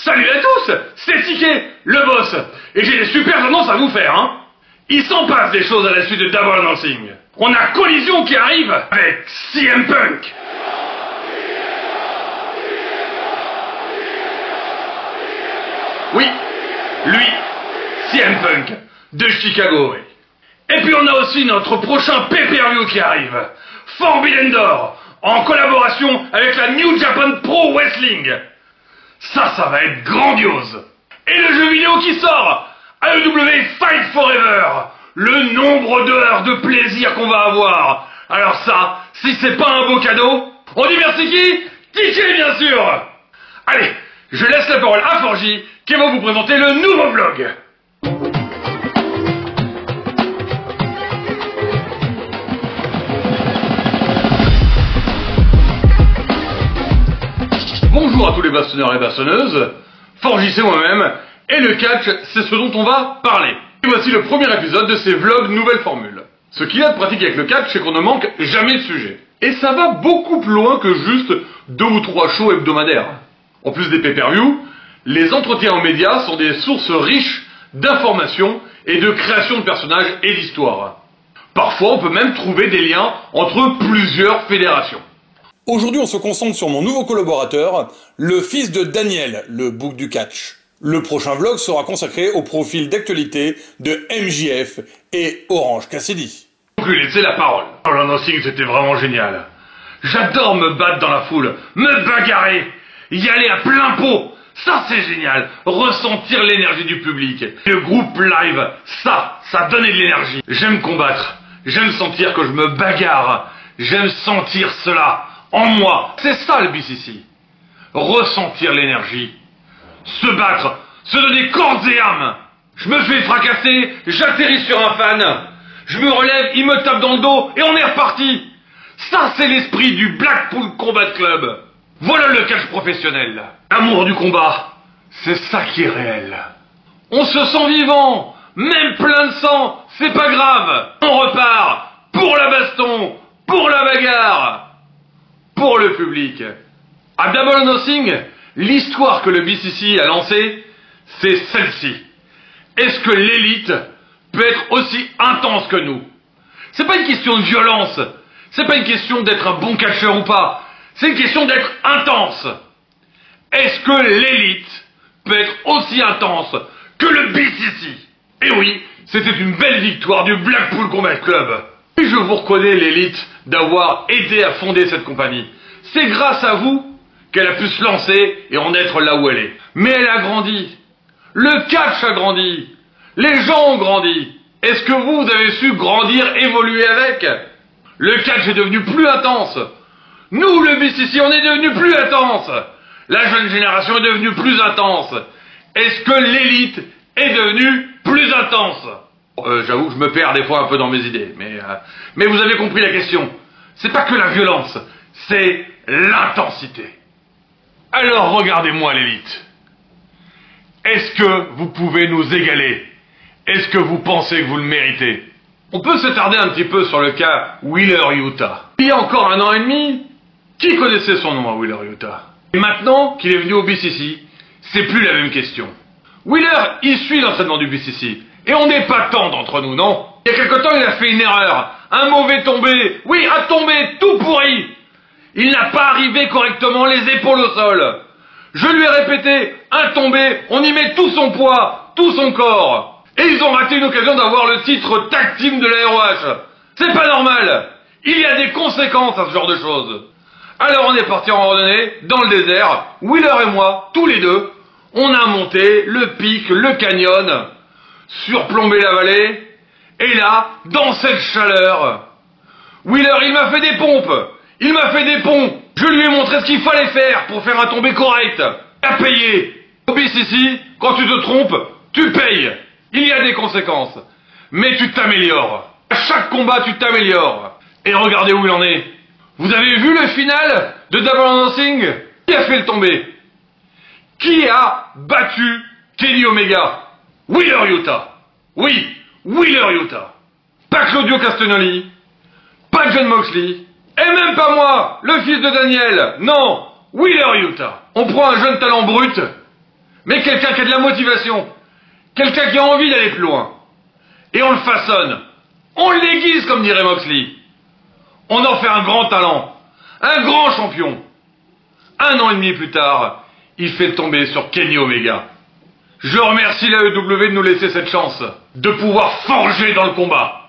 Salut à tous, c'est Ticket, le boss, et j'ai des super annonces à vous faire, hein. Il s'en passe des choses à la suite de Double or Nothing. On a Collision qui arrive avec CM Punk. Oui, lui, CM Punk, de Chicago, oui. Et puis on a aussi notre prochain pay-per-view qui arrive, Forbidden Door, en collaboration avec la New Japan Pro Wrestling. Ça va être grandiose. Et le jeu vidéo qui sort, AEW Fight Forever, le nombre d'heures de plaisir qu'on va avoir. Alors ça, si c'est pas un beau cadeau, on dit merci qui? Ticket bien sûr. Allez, je laisse la parole à Forgy qui va vous présenter le nouveau vlog. Bonjour à tous les bastonneurs et bastonneuses, Forgy c'est moi-même, et le catch c'est ce dont on va parler. Et voici le premier épisode de ces vlogs nouvelle formule. Ce qu'il y a de pratique avec le catch, c'est qu'on ne manque jamais de sujet. Et ça va beaucoup plus loin que juste 2 ou 3 shows hebdomadaires. En plus des pay-per-view, les entretiens aux médias sont des sources riches d'informations et de création de personnages et d'histoires. Parfois on peut même trouver des liens entre plusieurs fédérations. Aujourd'hui, on se concentre sur mon nouveau collaborateur, le fils de Daniel, le bouc du catch. Le prochain vlog sera consacré au profil d'actualité de MJF et Orange Cassidy. Donc lui laisser la parole. Double or Nothing, c'était vraiment génial. J'adore me battre dans la foule, me bagarrer, y aller à plein pot. Ça c'est génial, ressentir l'énergie du public. Le groupe live, ça donnait de l'énergie. J'aime combattre, j'aime sentir que je me bagarre, j'aime sentir cela. En moi, c'est ça le BCC. Ressentir l'énergie. Se battre. Se donner corps et âme. Je me fais fracasser, j'atterris sur un fan. Je me relève, il me tape dans le dos et on est reparti. Ça c'est l'esprit du Blackpool Combat Club. Voilà le catch professionnel. L'amour du combat. C'est ça qui est réel. On se sent vivant. Même plein de sang. C'est pas grave. On repart. Pour la baston. Pour la bagarre. Pour le public. À Double or Nothing, l'histoire que le BCC a lancée, c'est celle-ci. Est-ce que l'élite peut être aussi intense que nous? C'est pas une question de violence, c'est pas une question d'être un bon catcheur ou pas, c'est une question d'être intense. Est-ce que l'élite peut être aussi intense que le BCC? Et oui, c'était une belle victoire du Blackpool Combat Club. Et je vous reconnais l'élite d'avoir aidé à fonder cette compagnie. C'est grâce à vous qu'elle a pu se lancer et en être là où elle est. Mais elle a grandi. Le catch a grandi. Les gens ont grandi. Est-ce que vous avez su grandir, évoluer avec? Le catch est devenu plus intense. Nous, le BCC, on est devenu plus intense. La jeune génération est devenue plus intense. Est-ce que l'élite est devenue plus intense? J'avoue que je me perds des fois un peu dans mes idées, mais vous avez compris la question. C'est pas que la violence, c'est l'intensité. Alors regardez-moi l'élite. Est-ce que vous pouvez nous égaler? Est-ce que vous pensez que vous le méritez? On peut s'attarder un petit peu sur le cas Wheeler Yuta. Il y a encore 1 an et demi, qui connaissait son nom à Wheeler Yuta? Et maintenant qu'il est venu au BCC, c'est plus la même question. Wheeler, il suit l'entraînement du BCC. Et on n'est pas tant d'entre nous, non? Il y a quelque temps, il a fait une erreur. Un mauvais tombé. Oui, un tombé tout pourri. Il n'a pas arrivé correctement les épaules au sol. Je lui ai répété, un tombé, on y met tout son poids, tout son corps. Et ils ont raté une occasion d'avoir le titre tag team de la ROH. C'est pas normal. Il y a des conséquences à ce genre de choses. Alors on est parti en randonnée, dans le désert. Wheeler et moi, tous les deux, on a monté le pic, le canyon, surplombé la vallée, et là, dans cette chaleur, Wheeler, il m'a fait des pompes, il m'a fait des ponts, je lui ai montré ce qu'il fallait faire pour faire un tombé correct, il a payé. Au BCC, quand tu te trompes, tu payes, il y a des conséquences, mais tu t'améliores, à chaque combat tu t'améliores, et regardez où il en est. Vous avez vu le final de Double or Nothing? Qui a fait le tombé? Qui a battu Kenny Omega? Wheeler Yuta. Oui, Wheeler Yuta. Pas Claudio Castagnoli, pas John Moxley, et même pas moi, le fils de Daniel. Non, Wheeler Yuta. On prend un jeune talent brut, mais quelqu'un qui a de la motivation, quelqu'un qui a envie d'aller plus loin. Et on le façonne, on l'aiguise comme dirait Moxley. On en fait un grand talent, un grand champion. 1 an et demi plus tard, il fait tomber sur Kenny Omega. Je remercie la EW de nous laisser cette chance, de pouvoir forger dans le combat.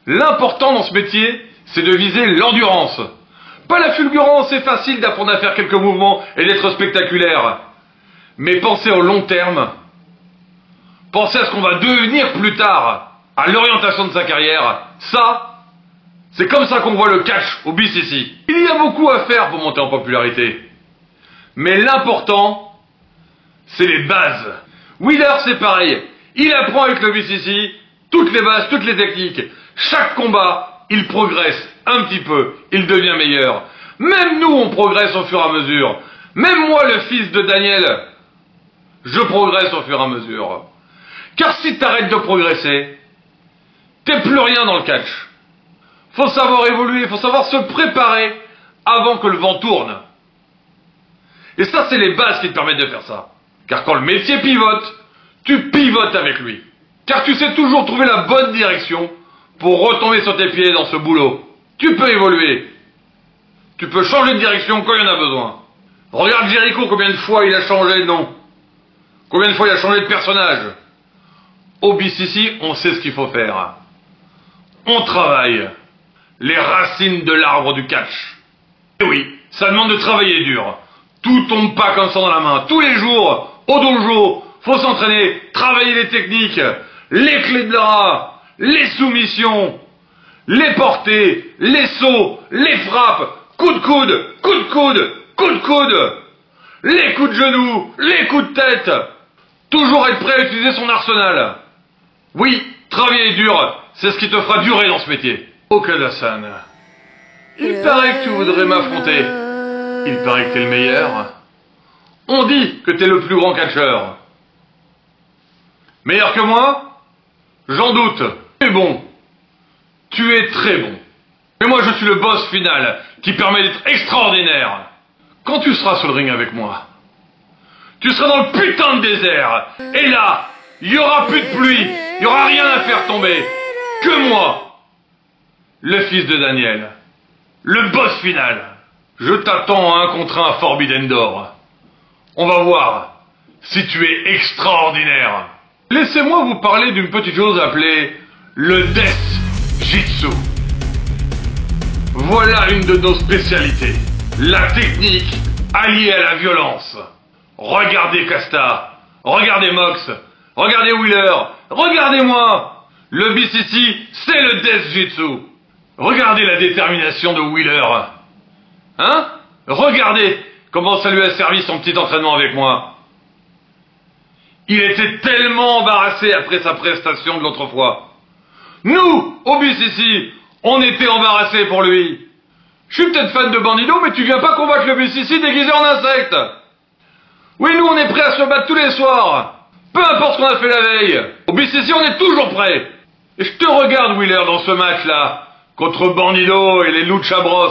L'important dans ce métier, c'est de viser l'endurance. Pas la fulgurance, c'est facile d'apprendre à faire quelques mouvements et d'être spectaculaire. Mais pensez au long terme. Pensez à ce qu'on va devenir plus tard, à l'orientation de sa carrière. Ça, c'est comme ça qu'on voit le catch au BCC. Il y a beaucoup à faire pour monter en popularité. Mais l'important, c'est les bases. Wheeler, c'est pareil. Il apprend avec le BCC toutes les bases, toutes les techniques. Chaque combat, il progresse un petit peu. Il devient meilleur. Même nous, on progresse au fur et à mesure. Même moi, le fils de Daniel, je progresse au fur et à mesure. Car si t'arrêtes de progresser, t'es plus rien dans le catch. Faut savoir évoluer, faut savoir se préparer avant que le vent tourne. Et ça, c'est les bases qui te permettent de faire ça. Car quand le métier pivote, tu pivotes avec lui. Car tu sais toujours trouver la bonne direction pour retomber sur tes pieds dans ce boulot. Tu peux évoluer. Tu peux changer de direction quand il y en a besoin. Regarde Jericho, combien de fois il a changé de nom. Combien de fois il a changé de personnage. Au BCC, on sait ce qu'il faut faire. On travaille. Les racines de l'arbre du catch. Et oui, ça demande de travailler dur. Tout tombe pas comme ça dans la main. Tous les jours, au dojo, faut s'entraîner, travailler les techniques, les clés de bras, les soumissions, les portées, les sauts, les frappes, coups de coude, coups de coude, coups de coude, les coups de genoux, les coups de tête. Toujours être prêt à utiliser son arsenal. Oui, travailler dur, c'est ce qui te fera durer dans ce métier. Okada-san, il paraît que tu voudrais m'affronter. Il paraît que t'es le meilleur. On dit que t'es le plus grand catcheur. Meilleur que moi? J'en doute. Mais bon, tu es très bon. Mais moi je suis le boss final qui permet d'être extraordinaire. Quand tu seras sur le ring avec moi, tu seras dans le putain de désert. Et là, il y aura plus de pluie. Il y aura rien à faire tomber. Que moi, le fils de Daniel, le boss final. Je t'attends à 1 contre 1 à Forbidden Door. On va voir si tu es extraordinaire. Laissez-moi vous parler d'une petite chose appelée le Death Jitsu. Voilà une de nos spécialités. La technique alliée à la violence. Regardez Casta, regardez Mox, regardez Wheeler, regardez-moi. Le BCC, c'est le Death Jitsu. Regardez la détermination de Wheeler. Hein? Regardez comment ça lui a servi son petit entraînement avec moi. Il était tellement embarrassé après sa prestation de l'autre fois. Nous, au BCC, on était embarrassés pour lui. Je suis peut-être fan de Bandido, mais tu viens pas combattre le BCC déguisé en insecte. Oui, nous, on est prêts à se battre tous les soirs. Peu importe ce qu'on a fait la veille. Au BCC, on est toujours prêts. Et je te regarde, Wheeler, dans ce match-là, contre Bandido et les Lucha Bros.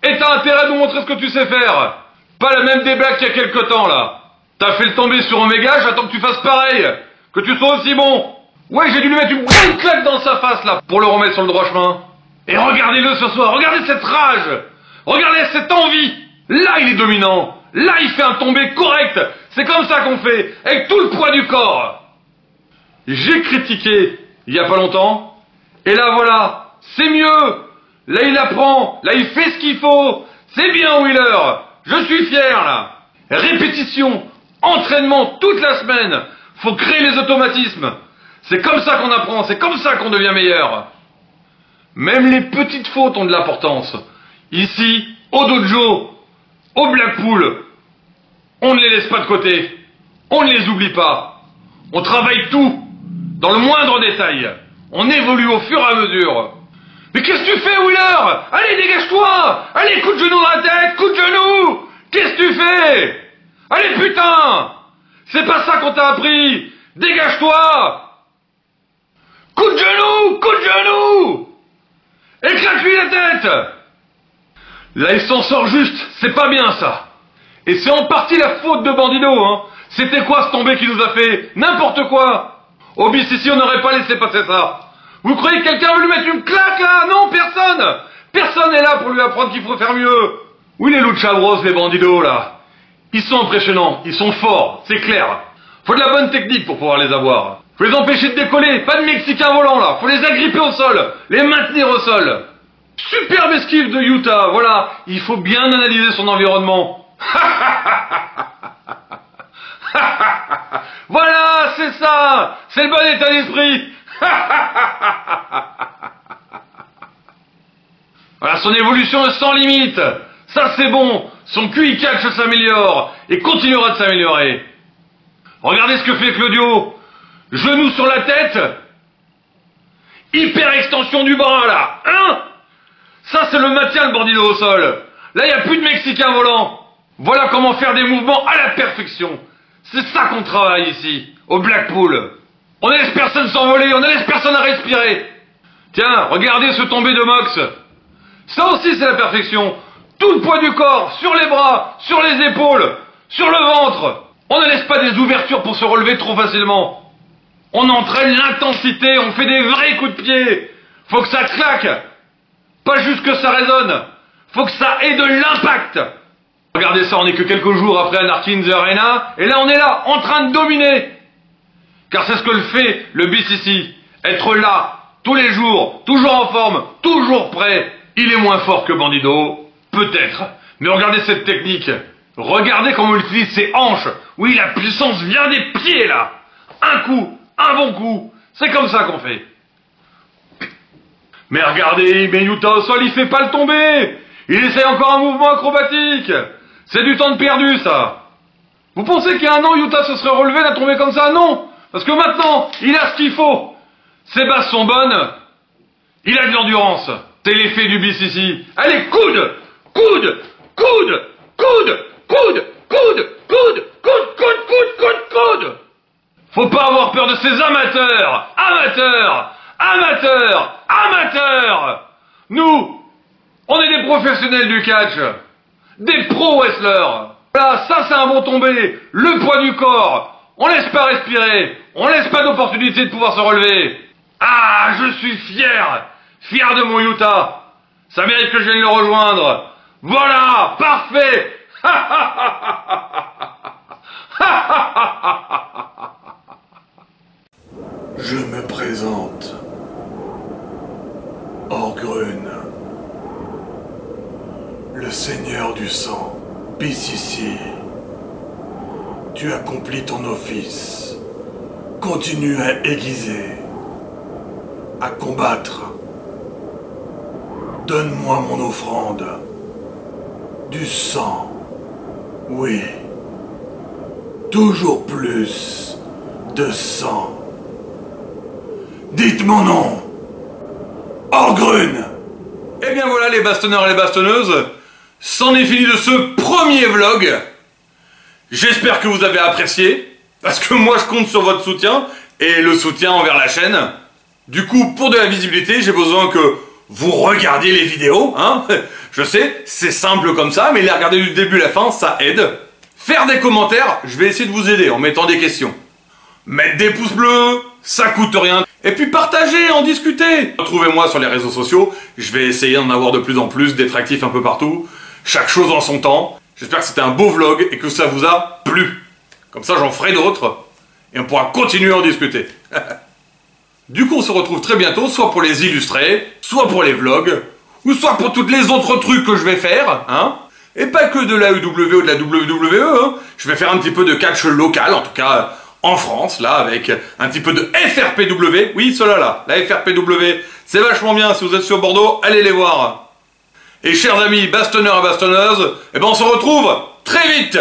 Et t'as intérêt à nous montrer ce que tu sais faire. Pas la même débâcle qu'il y a quelque temps, là. T'as fait le tomber sur Omega, j'attends que tu fasses pareil. Que tu sois aussi bon. Ouais, j'ai dû lui mettre une bonne claque dans sa face, là, pour le remettre sur le droit chemin. Et regardez-le ce soir, regardez cette rage. Regardez cette envie. Là, il est dominant. Là, il fait un tombé correct. C'est comme ça qu'on fait, avec tout le poids du corps. J'ai critiqué, il y a pas longtemps. Et là, voilà, c'est mieux. Là, il apprend. Là, il fait ce qu'il faut. C'est bien, Wheeler. Je suis fier, là. Répétition, entraînement toute la semaine. Faut créer les automatismes. C'est comme ça qu'on apprend, c'est comme ça qu'on devient meilleur. Même les petites fautes ont de l'importance. Ici, au dojo, au Blackpool, on ne les laisse pas de côté. On ne les oublie pas. On travaille tout, dans le moindre détail. On évolue au fur et à mesure. Mais qu'est-ce que tu fais, Wheeler? Allez, dégage-toi! Allez, coup de genou dans la tête, coup de genou! Qu'est-ce que tu fais? Allez, putain! C'est pas ça qu'on t'a appris! Dégage-toi! Coup de genou! Coup de genou! Éclate-lui la tête! Là, il s'en sort juste, c'est pas bien ça. Et c'est en partie la faute de Bandido, hein. C'était quoi ce tombé qui nous a fait? N'importe quoi. Au BCC, on n'aurait pas laissé passer ça. Vous croyez que quelqu'un veut lui mettre une claque là? Non, personne. Personne n'est là pour lui apprendre qu'il faut faire mieux. Oui, les Lucha Bros, les bandidos là. Ils sont impressionnants, ils sont forts, c'est clair. Faut de la bonne technique pour pouvoir les avoir. Faut les empêcher de décoller, pas de Mexicains volants là. Faut les agripper au sol, les maintenir au sol. Superbe esquive de Utah, voilà. Il faut bien analyser son environnement. Voilà, c'est ça. C'est le bon état d'esprit. Voilà, son évolution est sans limite. Ça c'est bon. Son QI catch s'améliore et continuera de s'améliorer. Regardez ce que fait Claudio. Genou sur la tête. Hyper extension du bras là. Hein? Ça c'est le maintien de Bandido au sol. Là il n'y a plus de Mexicain volant. Voilà comment faire des mouvements à la perfection. C'est ça qu'on travaille ici, au Blackpool. On ne laisse personne s'envoler, on ne laisse personne à respirer. Tiens, regardez ce tombé de Mox. Ça aussi c'est la perfection. Tout le poids du corps, sur les bras, sur les épaules, sur le ventre. On ne laisse pas des ouvertures pour se relever trop facilement. On entraîne l'intensité, on fait des vrais coups de pied. Faut que ça claque. Pas juste que ça résonne. Faut que ça ait de l'impact. Regardez ça, on n'est que quelques jours après Anarchy in the Arena, et là on est là, en train de dominer. Car c'est ce que le fait le BCC. Être là, tous les jours, toujours en forme, toujours prêt. Il est moins fort que Bandido, peut-être. Mais regardez cette technique. Regardez comment il utilise ses hanches. Oui, la puissance vient des pieds là. Un coup, un bon coup. C'est comme ça qu'on fait. Mais regardez, mais Utah au sol, il fait pas le tomber. Il essaie encore un mouvement acrobatique. C'est du temps de perdu, ça. Vous pensez qu'il y a un an, Utah se serait relevé, la tombée comme ça? Non. Parce que maintenant, il a ce qu'il faut. Ses bases sont bonnes. Il a de l'endurance. C'est l'effet du BCC. Allez, coude, coude, coude, coude, coude, coude, coude, coude, coude, coude, coude, coude. Faut pas avoir peur de ces amateurs. Amateurs, amateurs, amateurs. Nous, on est des professionnels du catch. Des pro-wrestlers. Voilà, ça c'est un bon tombé. Le poids du corps. On laisse pas respirer. On laisse pas d'opportunité de pouvoir se relever. Ah, je suis fier. Fier de mon Utah. Ça mérite que je vienne le rejoindre. Voilà, parfait. Je me présente. Orgrun. Le Seigneur du Sang, BCC. Tu accomplis ton office. Continue à aiguiser. À combattre. Donne-moi mon offrande. Du sang. Oui. Toujours plus de sang. Dites mon nom. Orgrun. Eh bien voilà les bastonneurs et les bastonneuses. C'en est fini de ce premier vlog. J'espère que vous avez apprécié. Parce que moi je compte sur votre soutien. Et le soutien envers la chaîne. Du coup, pour de la visibilité, j'ai besoin que vous regardiez les vidéos, hein. Je sais, c'est simple comme ça, mais les regarder du début à la fin, ça aide. Faire des commentaires, je vais essayer de vous aider en mettant des questions. Mettre des pouces bleus, ça coûte rien. Et puis partager, en discuter. Retrouvez-moi sur les réseaux sociaux, je vais essayer d'en avoir de plus en plus, d'être actif un peu partout. Chaque chose en son temps. J'espère que c'était un beau vlog et que ça vous a plu. Comme ça, j'en ferai d'autres et on pourra continuer à en discuter. Du coup, on se retrouve très bientôt, soit pour les illustrer, soit pour les vlogs, ou soit pour toutes les autres trucs que je vais faire, hein. Et pas que de la UW ou de la WWE, hein. Je vais faire un petit peu de catch local, en tout cas en France, là, avec un petit peu de FRPW. Oui, cela là, la FRPW, c'est vachement bien. Si vous êtes sur Bordeaux, allez les voir. Et chers amis bastonneurs et bastonneuses, eh ben on se retrouve très vite.